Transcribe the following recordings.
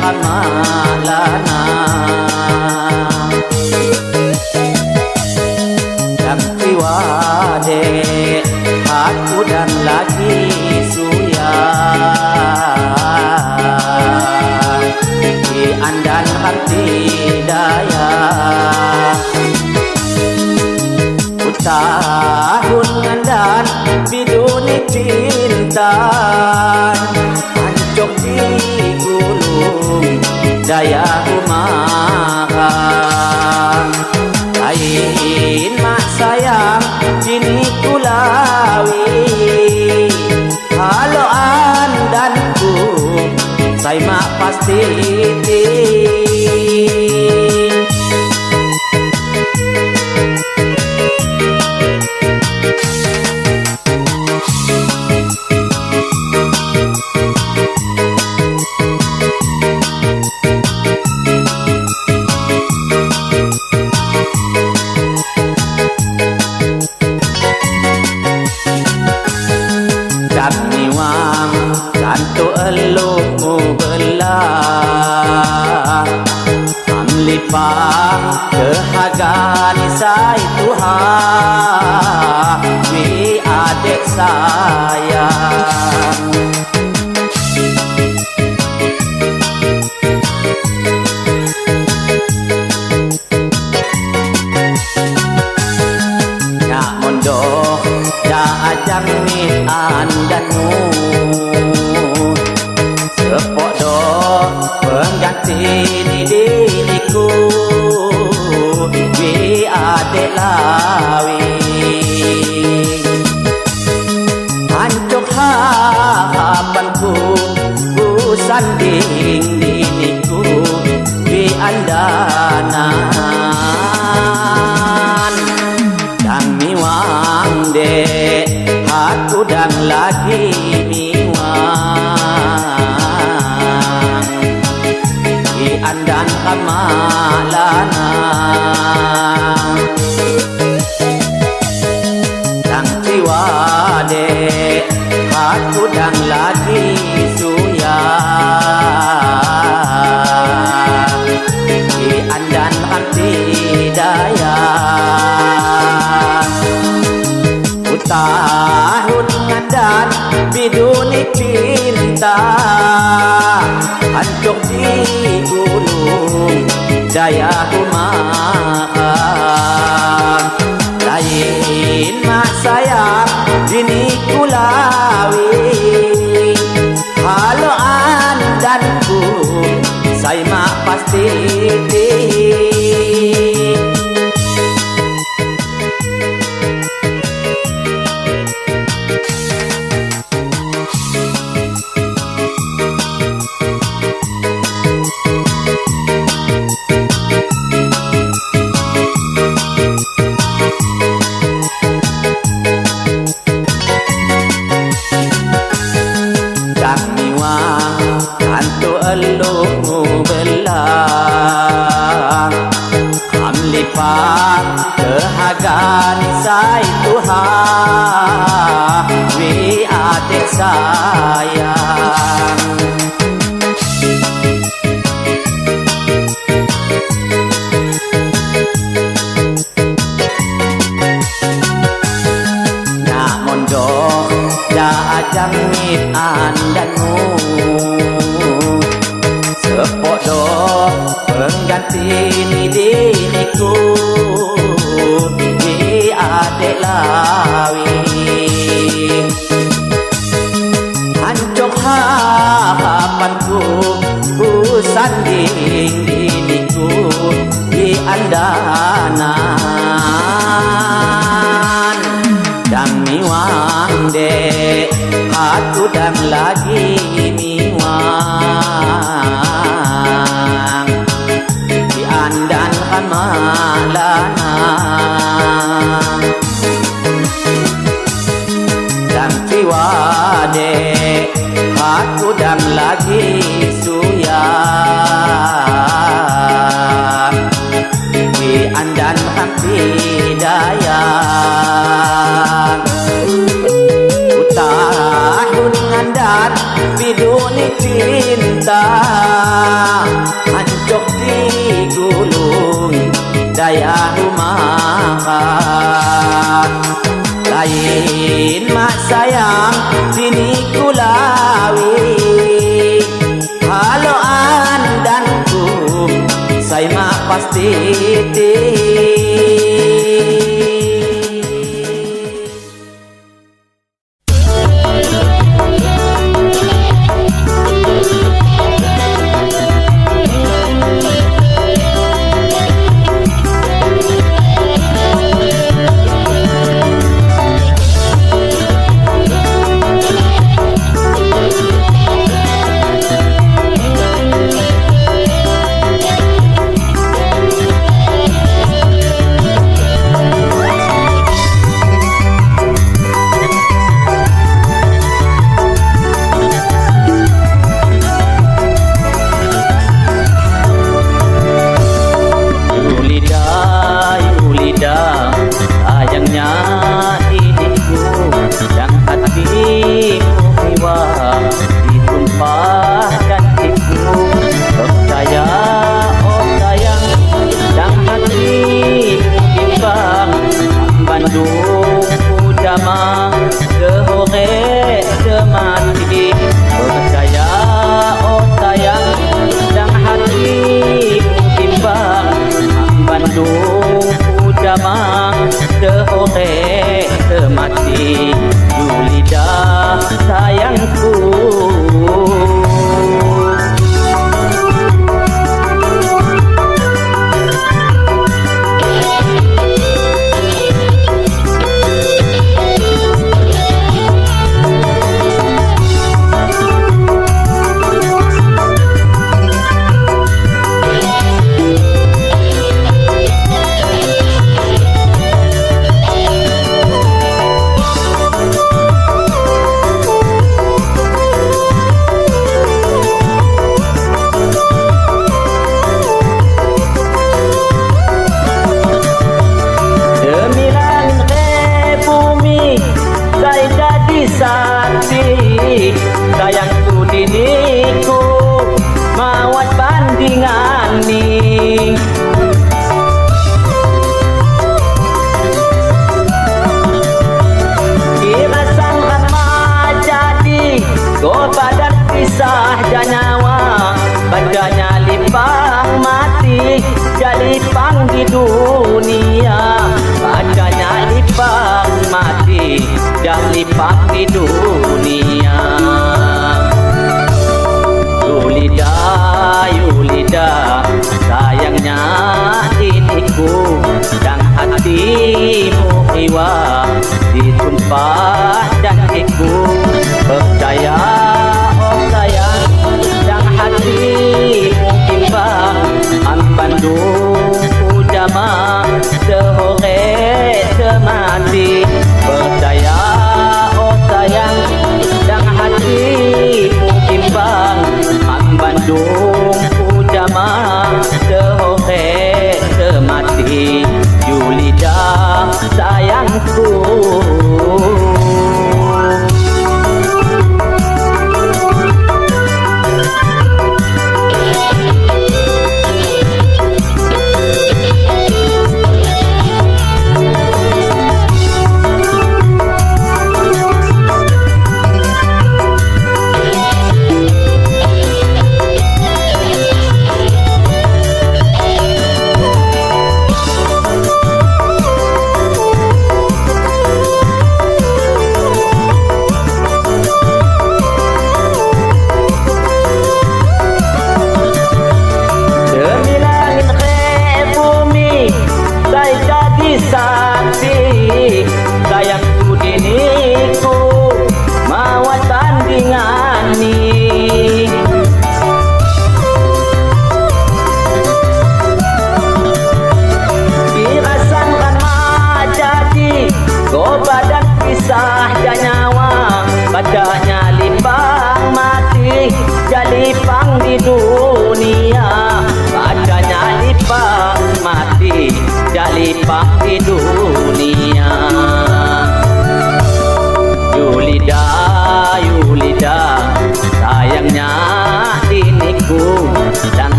kamalana dan tiwade aku dan lagi suya di andan hati daya tahun ngandan biduni cinta hancur di gulung daya kumakan lain mak sayang kini kulawi kalau andanku saya mak pasti Kanto elumu belah Amlipang kehagan say Tuhan Wi adik sayang Nak mondok dah ajang ni andanmu Sepok do pengganti di diriku Wi adik lawi Hancur harapanku ku sanding diriku Wi andanan dan miwang dek aku dan lagi andan kamalana dan tiwade aku dan lagi suya di andan hati daya tahun ngandan biduni cinta hancur di gunung daya kumakan lain mak sayang dini kulawi kalau andanku saya mak pasti elumu belah Amlipang kehagan say Tuhan Wi adik sayang Nak mondok dah ajang mit andanmu Sepok do pengganti ni diriku Di adik lawi Hancur harapanku ku sanding diriku Di andanan dan miwang dek aku dan lagi miwang di andan kamalana dan tiwade aku dan lagi suya di andan hati daya tahun ngandan biduni cinta Siti.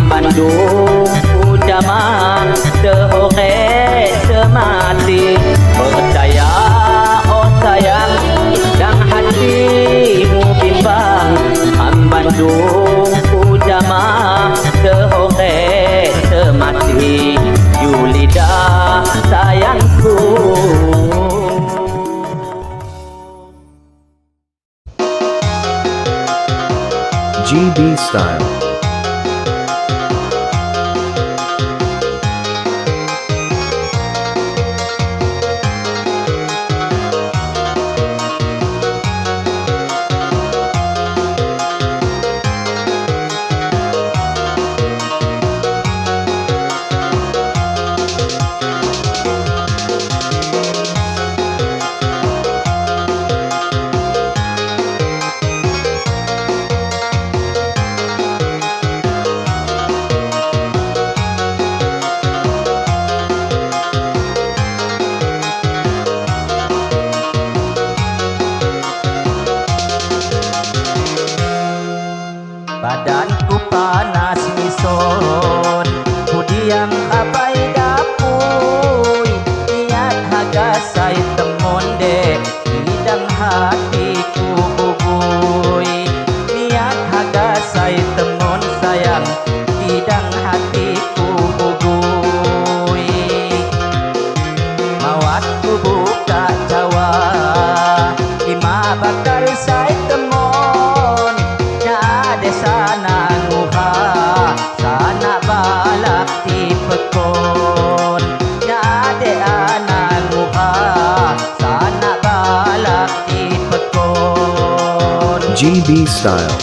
Bandung ku jama sehoke semati habai dapui niat haga sai temon de hidang hatiku bubui niat haga sai temon sayang hidang hatiku bubui mawat ku buka jawa lima bakal sai temon nya ade sana nguha sana balak di pekon nya ade ana nguha sana balak di pekon. GB Style.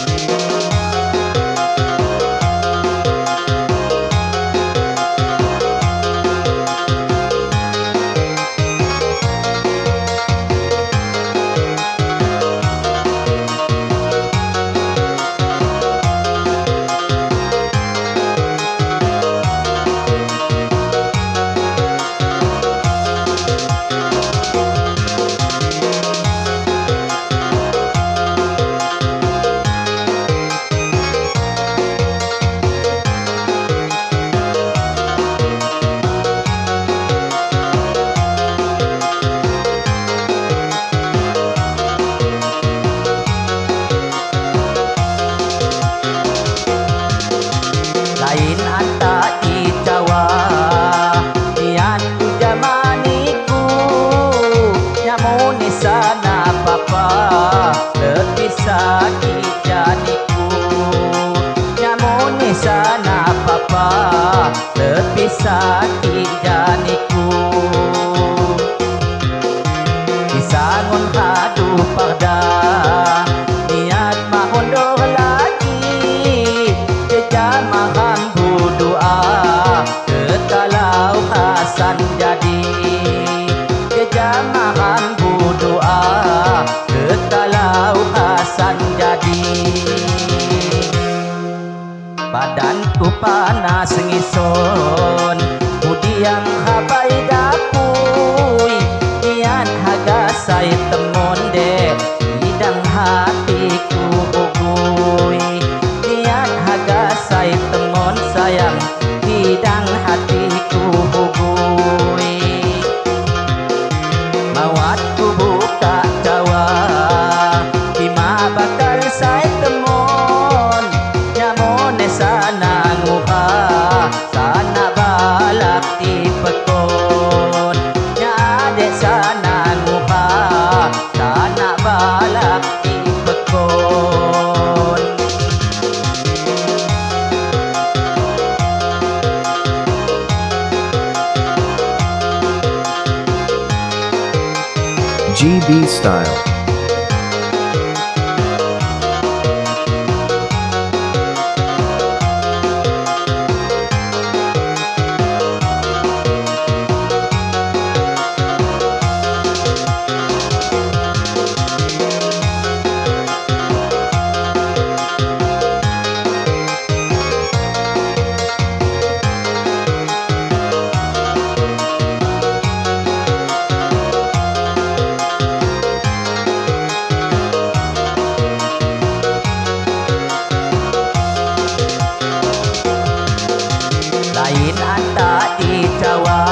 Lain anta di Jawa niat ku jamaniku nyamuni sana papa lebih sakit janiku nyamuni sana papa lebih sakit janiku disangon hadu parda niat mahondor lagi jamahan berdoa kekalau Hasan jadi jamahan berdoa kekalau Hasan jadi badanku panas ngison mudiang habai dapui niat haga sai temon de hidang hatiku bugui niat haga sai temon sayang hidang hatiku bugui mawat ku buka jawa lima bakal sai temon nyamone sana nguha sana balak di pekon nyade sana nguha sana balak di pekon. GB Style. Lain anta di Jawa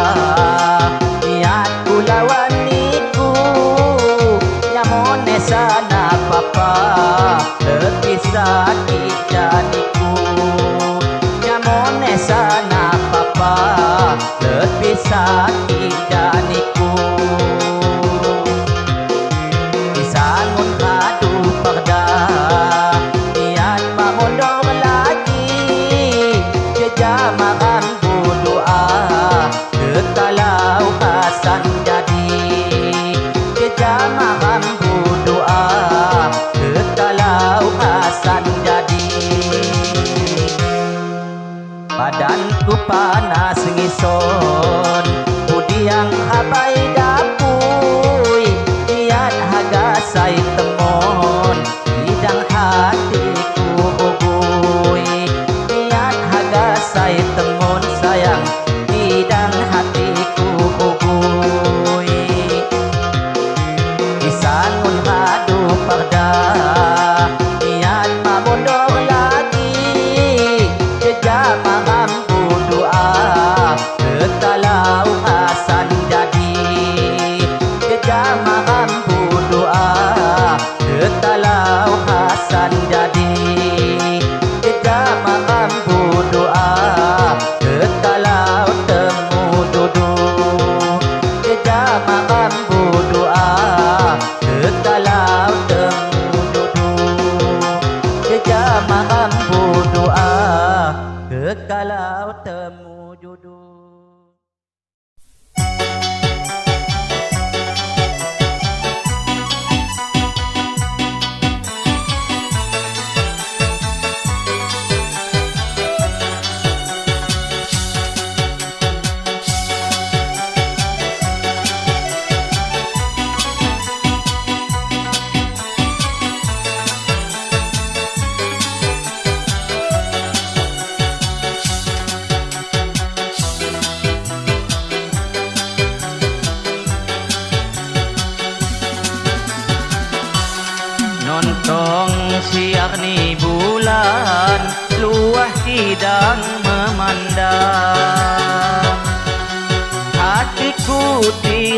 niat ku lawan niku nyamone sana papa lebih sakit jadiku nyamone sana papa lebih sakit jadiku disangun hadu parda niat mamondor lagi jamahan berdoa kekalau Hasan jadi jamahan berdoa kekalau Hasan jadi badanku panas ngison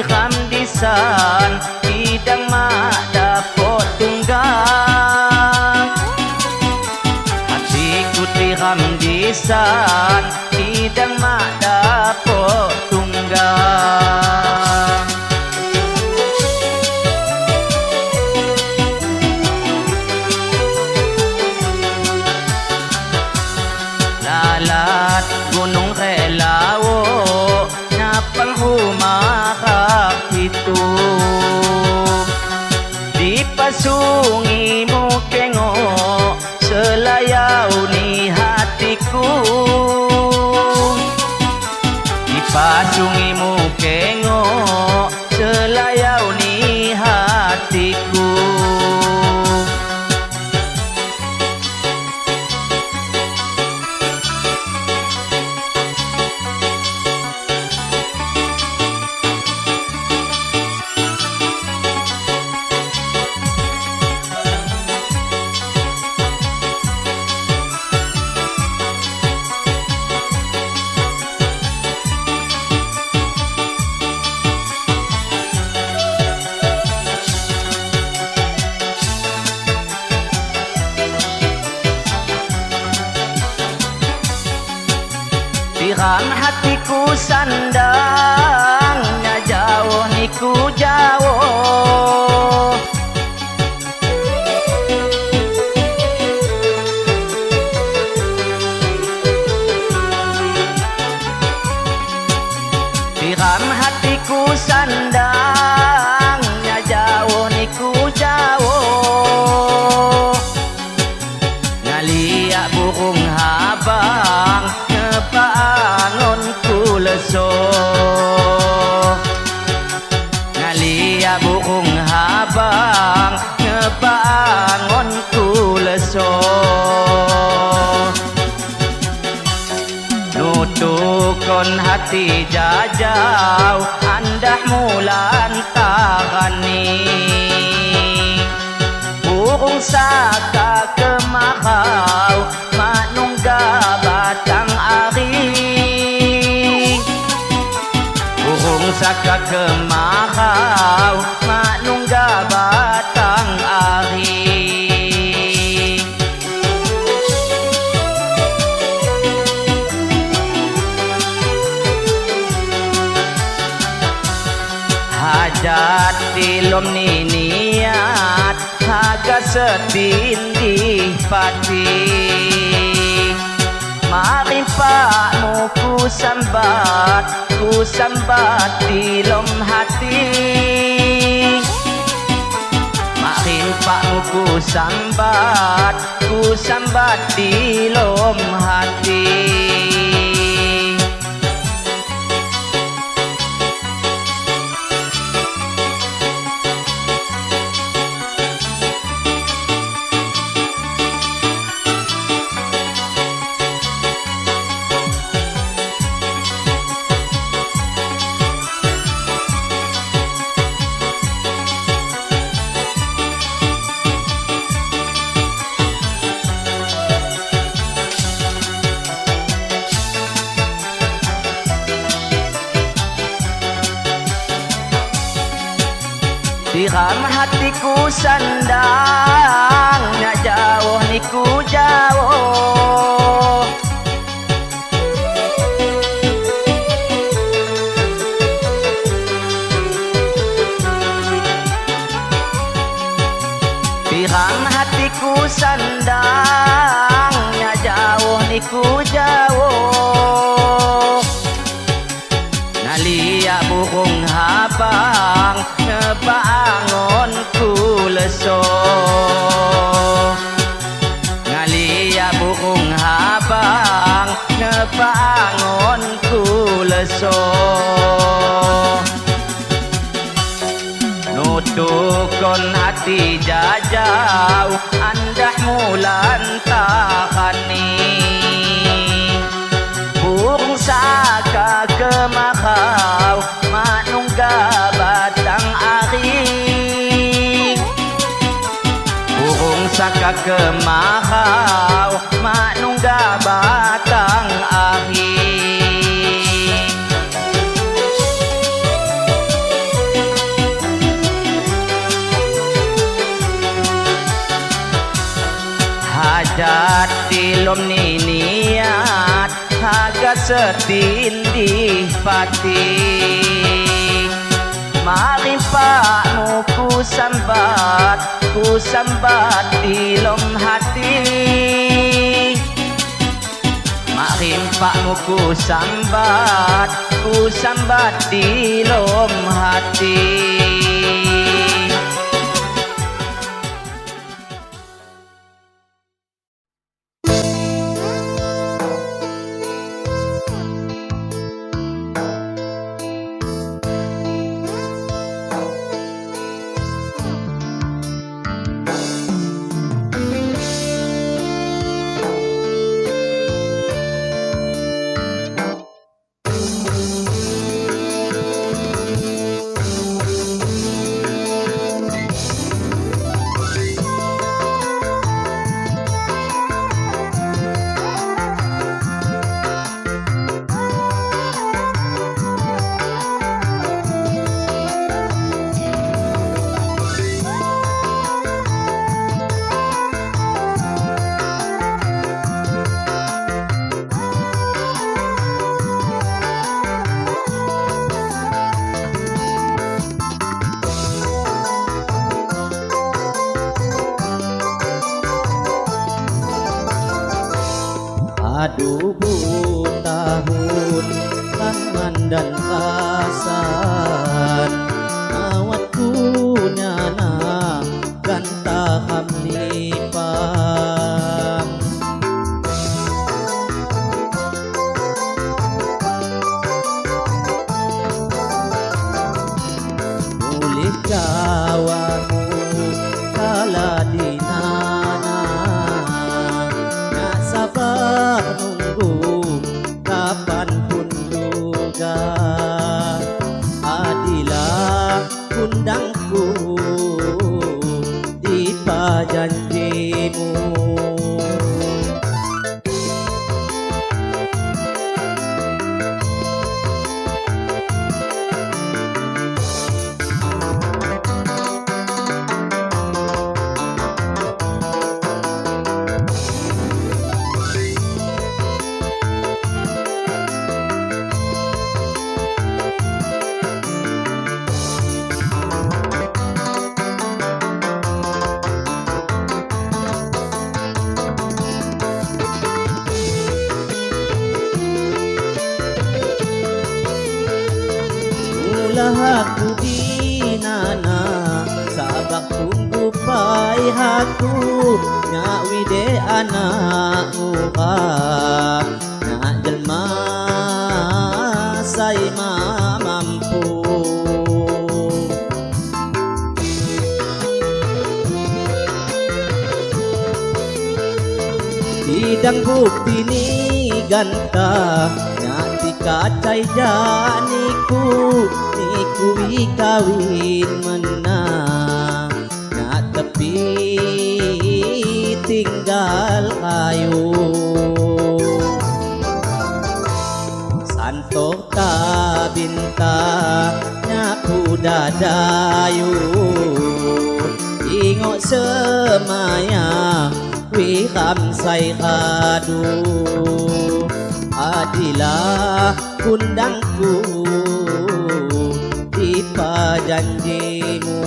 ramdisan Hidang mak dapat tunggang Hatiku di ramdisan Hidang mak dapat tunggang Lalat gunung relawo Napang humakak itu Di pasungi mo kengo Selayaw ni hatiku Di pasungi mo kengo Selayaw ni hatiku Dirang hatiku sandang Nya jauh niku jauh Dirang hatiku sandang Nya jauh niku jauh Ngaliak burung habang Ngebangunku leso Ngalia burung habang Ngebangunku leso Nutukon hati jajau Andah mulan tarani Burung saka kemakau Manungga batang ari Burung saka kemakau Manungga batang ari Hajat tilom ni niat Haga setindih pati Marimpakmu ku sambat tilom hati Marimpakmu ku sambat tilom hati Diram hatiku sandang Nya jauh niku jauh Diram hatiku sandang Nya jauh niku jauh Ngalia burung habang Ngebangunku leso Ngalia burung habang Ngebangunku leso Nutukon hati jajau Andah mulan takani Burung saka kemakau Manungga batang ari Burung saka kemakau Manungga batang ari setindih pati. Mari pakmu ku sambat di lom hati. Mari pakmu ku sambat di lom hati. Aduh tahun tangan dan kasan awatku nyana ganta hamnipang mulih jawamu kala dinana nak sabar nunggu kapan pun juga adilah undangku di pajanjimu. Aku dinana sabak tunggu pai haku ngawi de anak muka nak jelma sai mampu Tidang bukti ni ganta nyati kacai janiku niku kawin menang nak tepi tinggal kayu santok ta binta nyaku dadayu ingok semaya wi kamsai kadu adilah kundangku di pajanjimu.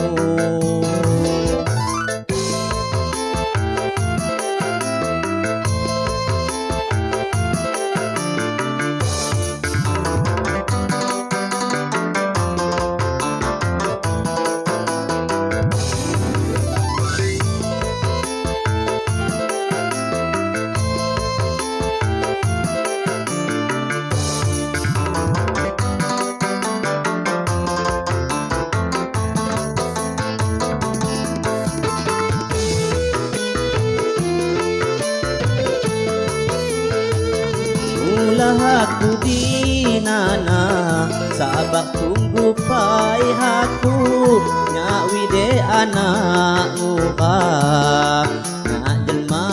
Aku dinana sabak tunggu pai haku ngawi de anak muka nak jelma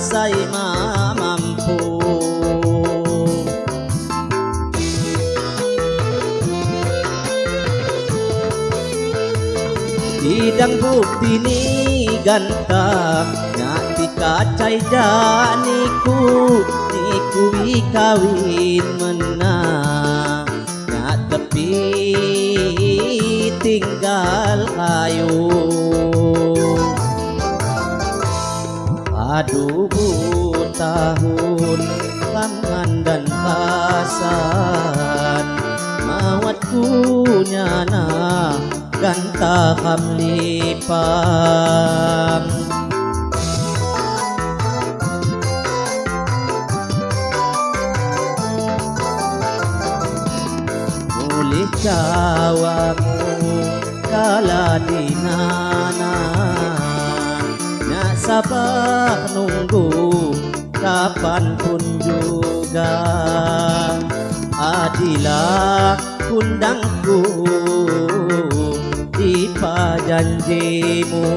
sai mampu Tidang bukti ni ganta nyati kacai janiku kuwi kawin menang nya tepi tinggal kayu aduh tahun kangen dan kasan mawatku nyana ganta kamlipang mulih jawamu kala dinanan nya sabar nunggu kapanpun juga adilah kundangku di pajanjimu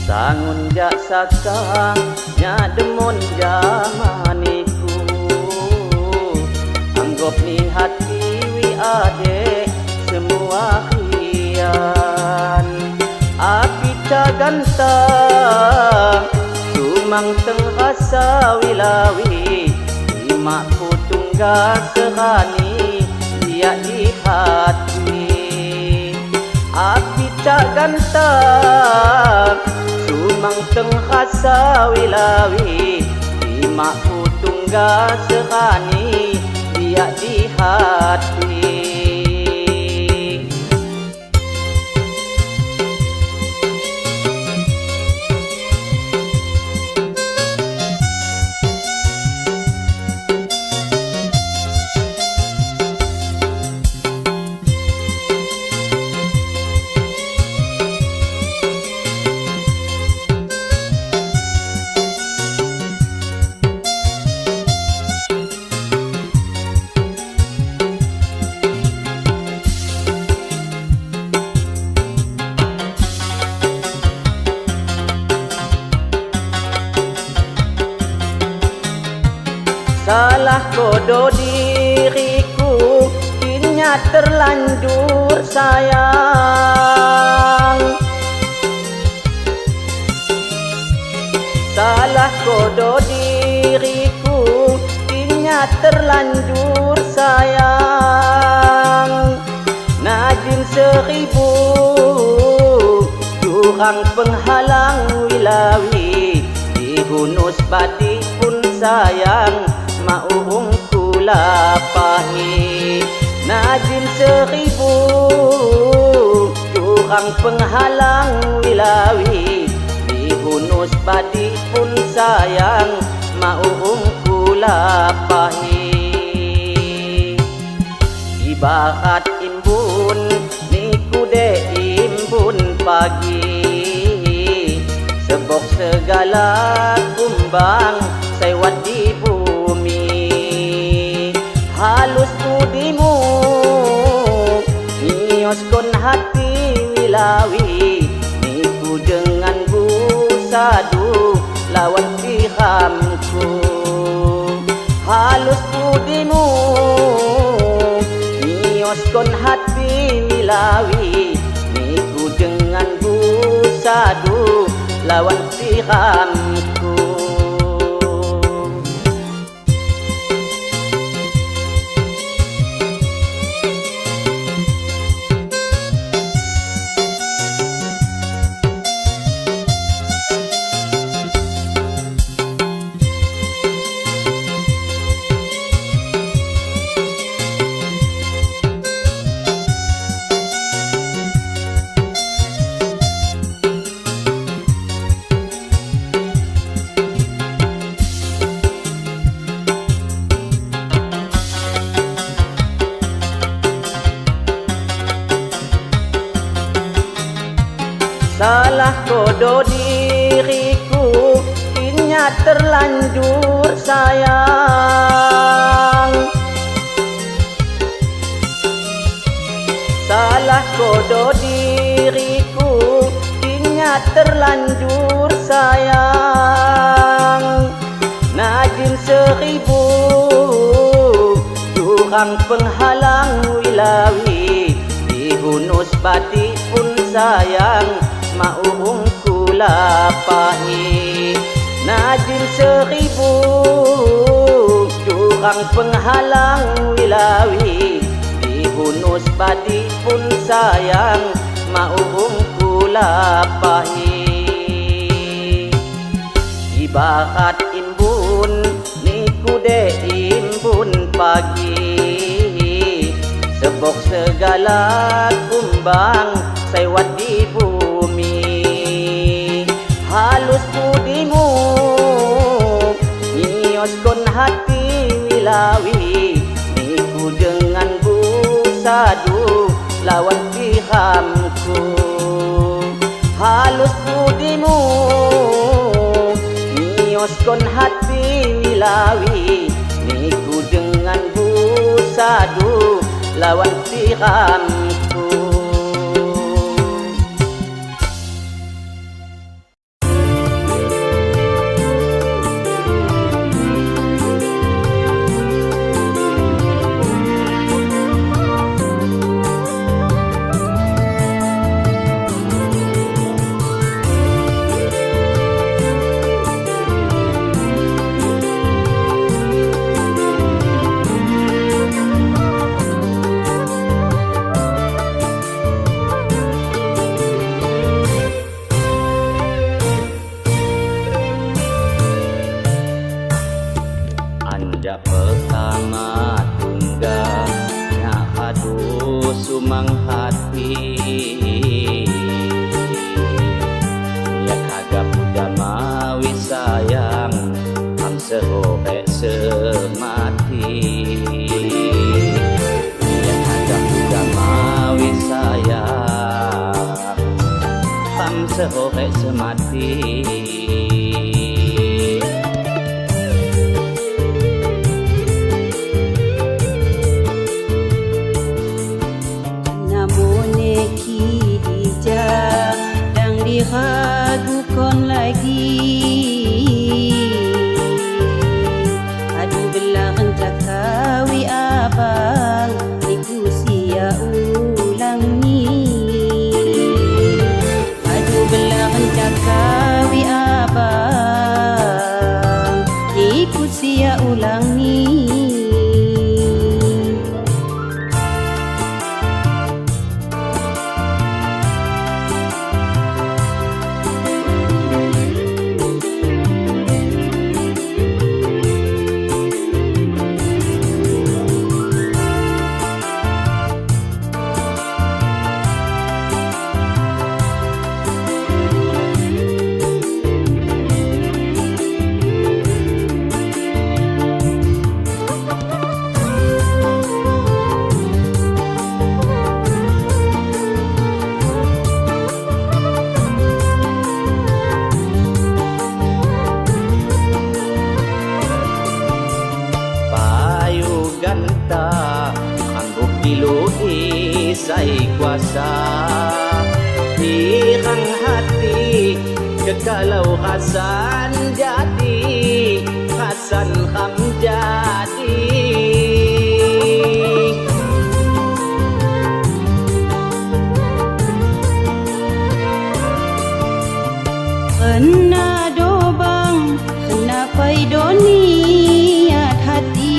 sangun jak saka nya demun jamaniku anggap ni hati wi ade semua hian api caganta sumang teng rasa wilawi lima ku tunggal sehani dia di hati api caganta sumang teng khasa wilawi lima ku tunggal sehani dia di hati salah kodo diriku kini terlanjur sayang salah kodo diriku kini terlanjur sayang najin seribu durang penghalang wilawi dihunus batik pun sayang maurung kulapahi najin seribu durang penghalang wilawi dihunus badik pun sayang maurung kulapahi ibarat imbun niku de imbun pagi sebok segala kumbang sewat di bumi halus budimu nioskon hati wilawi niku dengan busadu lawan tihamku halus budimu nioskon hati wilawi niku dengan busadu lawan tihamku kodo diriku kini terlanjur sayang. Salah kodo diriku kini terlanjur sayang. Najin 1000 jurang penghalang wilawi, dihunus batik pun sayang, maurung kulapahi. Najin 1000 jurang penghalang wilawi, dihunus batik pun sayang, maurung kulapahi. Ibarat imbun niku de imbun pagi, sebok segala kumbang sewat di bumi. Halus budimu nyioskan hati wilawi, niku dengan busadu lawan tihamku. Halus budimu nyioskan hati wilawi, niku dengan busadu lawan tihamku. Anjak pertama tunggal nya aduh sumang hati, ya kagak pudah mawi sayang, am sehore semati. Ya kagak pudah mawi sayang, am sehore semati. Diragukan lagi, aduh belah rencak kawi abang, niku sia ulang ni. Aduh belah rencak kawi abang, niku sia ulang ni. Dilui sai kuasa hirang hati, kekalau Hasan jadi Hasan Kham jadi. Kena dobang, kena paidoni hati.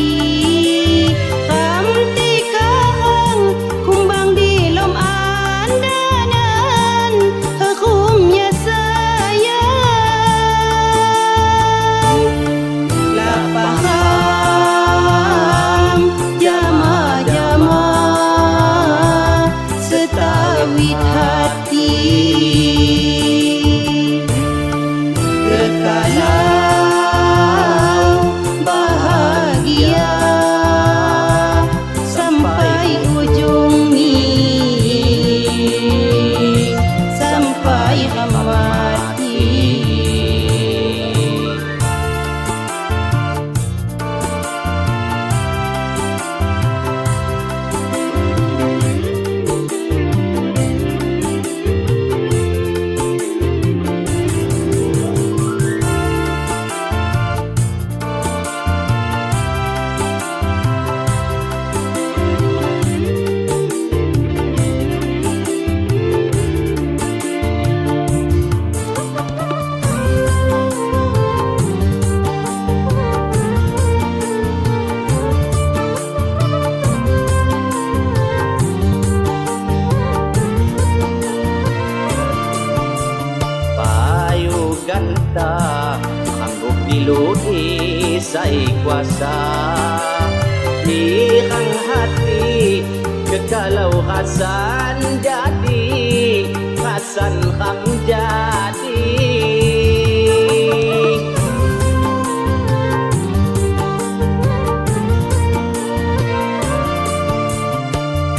sai kuasa di kang hati kekalau Hasan jadi Hasan Hamjadi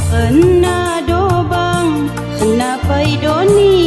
Kena dobang, kena paidoni